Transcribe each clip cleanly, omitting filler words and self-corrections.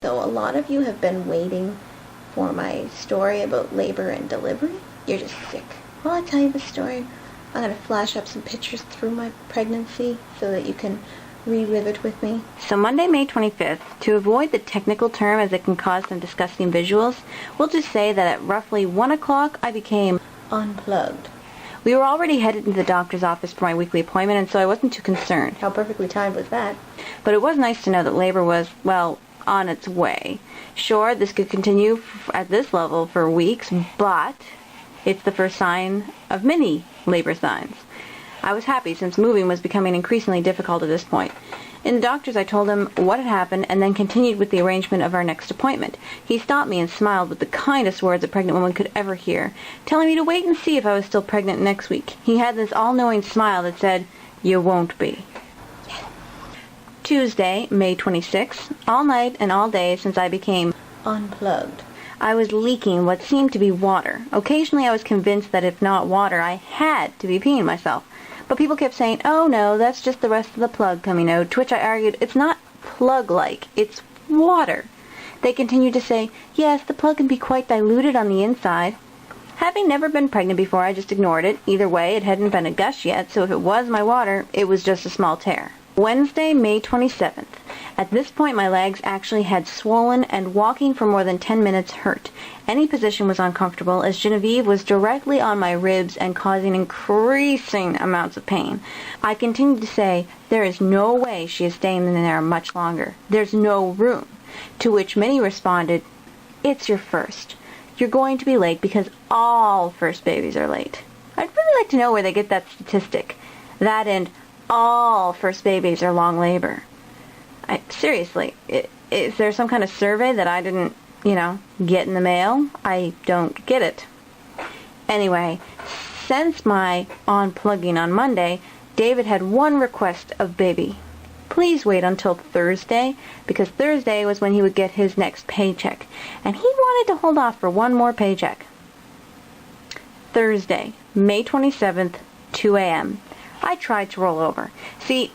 So a lot of you have been waiting for my story about labor and delivery. You're just sick. While I tell you the story, I'm going to flash up some pictures through my pregnancy so that you can relive it with me. So Monday, May 25th, to avoid the technical term as it can cause some disgusting visuals, we'll just say that at roughly 1 o'clock I became unplugged. We were already headed into the doctor's office for my weekly appointment, and so I wasn't too concerned. How perfectly timed was that? But it was nice to know that labor was, well, on its way. Sure, this could continue at this level for weeks, but it's the first sign of many labor signs. I was happy since moving was becoming increasingly difficult at this point. In the doctor's, I told him what had happened and then continued with the arrangement of our next appointment. He stopped me and smiled with the kindest words a pregnant woman could ever hear, telling me to wait and see if I was still pregnant next week. He had this all-knowing smile that said, "You won't be." Tuesday, May 26th, all night and all day since I became unplugged. I was leaking what seemed to be water. Occasionally I was convinced that if not water, I had to be peeing myself. But people kept saying, "Oh no, that's just the rest of the plug coming out," to which I argued, it's not plug-like, it's water. They continued to say, "Yes, the plug can be quite diluted on the inside." Having never been pregnant before, I just ignored it. Either way, it hadn't been a gush yet, so if it was my water, it was just a small tear. Wednesday, May 27th. At this point, my legs actually had swollen, and walking for more than 10 minutes hurt. Any position was uncomfortable, as Genevieve was directly on my ribs and causing increasing amounts of pain. I continued to say, "There is no way she is staying in there much longer. There's no room." To which many responded, "It's your first. You're going to be late because all first babies are late." I'd really like to know where they get that statistic. That and all first babies are long labor. Seriously, is there some kind of survey that I didn't, get in the mail? I don't get it. Anyway, since my unplugging on Monday, David had one request of baby. Please wait until Thursday, because Thursday was when he would get his next paycheck, and he wanted to hold off for one more paycheck. Thursday, May 27th, 2 a.m. I tried to roll over. See,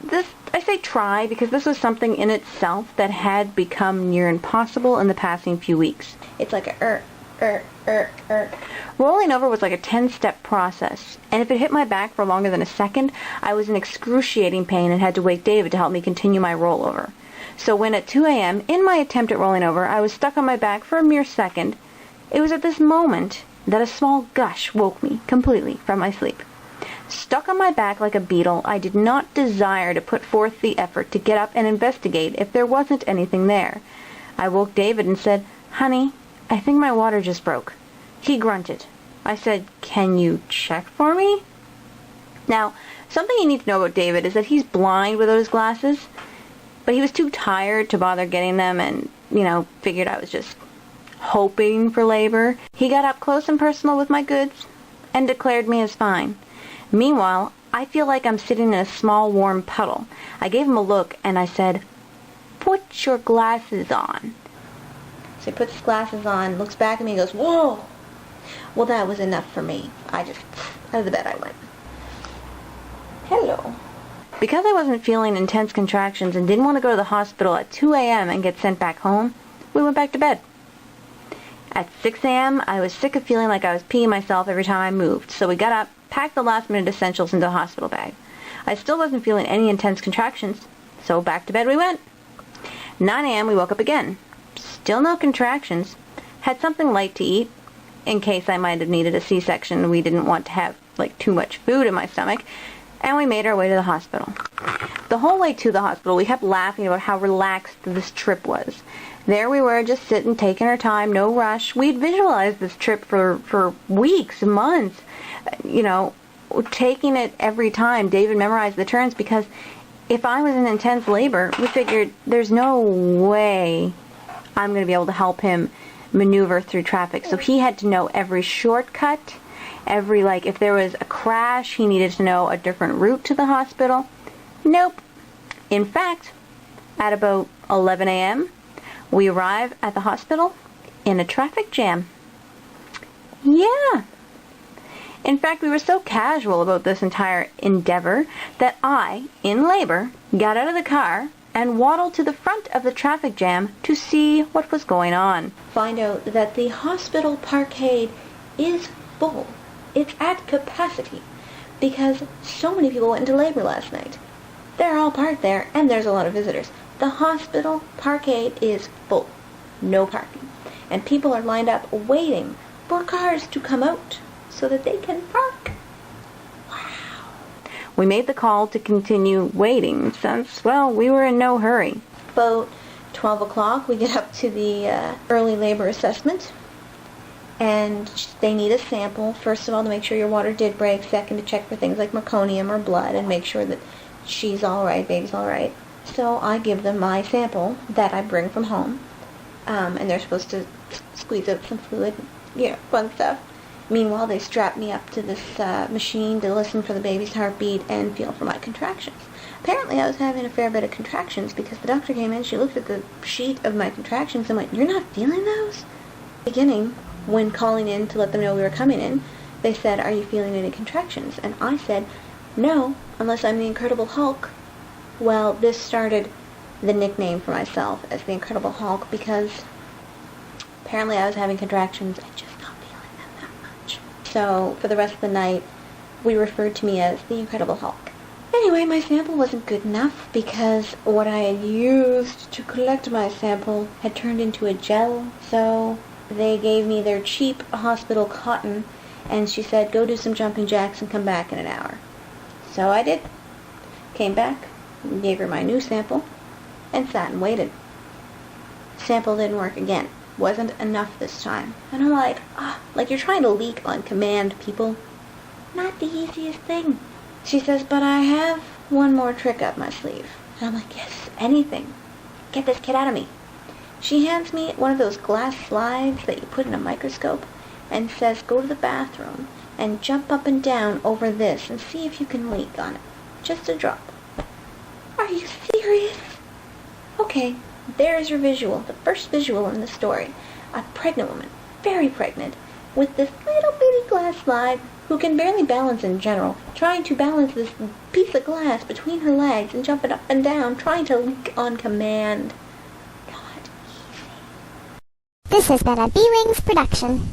I say try because this was something in itself that had become near impossible in the passing few weeks. It's like a Rolling over was like a 10-step process, and if it hit my back for longer than a second, I was in excruciating pain and had to wake David to help me continue my rollover. So when at 2 a.m., in my attempt at rolling over, I was stuck on my back for a mere second, it was at this moment that a small gush woke me completely from my sleep. Stuck on my back like a beetle, I did not desire to put forth the effort to get up and investigate if there wasn't anything there. I woke David and said, "Honey, I think my water just broke." He grunted. I said, "Can you check for me?" Now, something you need to know about David is that he's blind without his glasses, but he was too tired to bother getting them and, figured I was just hoping for labor. He got up close and personal with my goods and declared me as fine. Meanwhile, I feel like I'm sitting in a small warm puddle. I gave him a look and I said, "Put your glasses on." So he puts his glasses on, looks back at me and goes, "Whoa!" Well, that was enough for me. Out of the bed I went. Hello. Because I wasn't feeling intense contractions and didn't want to go to the hospital at 2 a.m. and get sent back home, we went back to bed. At 6 a.m., I was sick of feeling like I was peeing myself every time I moved, so we got up, packed the last-minute essentials into the hospital bag. I still wasn't feeling any intense contractions, so back to bed we went. 9 a.m., we woke up again. Still no contractions. Had something light to eat, in case I might have needed a C-section. We didn't want to have, too much food in my stomach, and we made our way to the hospital. The whole way to the hospital, we kept laughing about how relaxed this trip was. There we were, just sitting, taking our time, no rush. We'd visualized this trip for weeks, months, taking it every time. David memorized the turns because if I was in intense labor, we figured there's no way I'm going to be able to help him maneuver through traffic. So he had to know every shortcut, if there was a crash, he needed to know a different route to the hospital. Nope. In fact, at about 11 a.m., we arrive at the hospital in a traffic jam. Yeah. In fact, we were so casual about this entire endeavor that I, in labor, got out of the car and waddle to the front of the traffic jam to see what was going on. Find out that the hospital parkade is full. It's at capacity because so many people went into labor last night. They're all parked there, and there's a lot of visitors. The hospital parkade is full. No parking. And people are lined up waiting for cars to come out so that they can park. Wow. We made the call to continue waiting since, well, we were in no hurry. About 12 o'clock, we get up to the early labor assessment. And they need a sample, first of all, to make sure your water did break. Second, to check for things like meconium or blood and make sure that she's all right, baby's all right. So I give them my sample that I bring from home. And they're supposed to squeeze out some fluid, fun stuff. Meanwhile, they strap me up to this machine to listen for the baby's heartbeat and feel for my contractions. Apparently, I was having a fair bit of contractions because the doctor came in, she looked at the sheet of my contractions and went, "You're not feeling those?" Beginning, when calling in to let them know we were coming in, they said, "Are you feeling any contractions?" And I said, "No, unless I'm the Incredible Hulk." Well, this started the nickname for myself as the Incredible Hulk because apparently I was having contractions and just not feeling them that much. So for the rest of the night, we referred to me as the Incredible Hulk. Anyway, my sample wasn't good enough because what I had used to collect my sample had turned into a gel, so they gave me their cheap hospital cotton, and she said, "Go do some jumping jacks and come back in an hour." So I did. Came back, gave her my new sample, and sat and waited. Sample didn't work again. Wasn't enough this time. And I'm like, you're trying to leak on command, people. Not the easiest thing. She says, "But I have one more trick up my sleeve." And I'm like, "Yes, anything. Get this kid out of me." She hands me one of those glass slides that you put in a microscope and says, "Go to the bathroom and jump up and down over this and see if you can leak on it. Just a drop." Are you serious? Okay, there's your visual, the first visual in the story. A pregnant woman, very pregnant, with this little bitty glass slide who can barely balance in general, trying to balance this piece of glass between her legs and jump it up and down, trying to leak on command. Not easy. This has been a bwings production.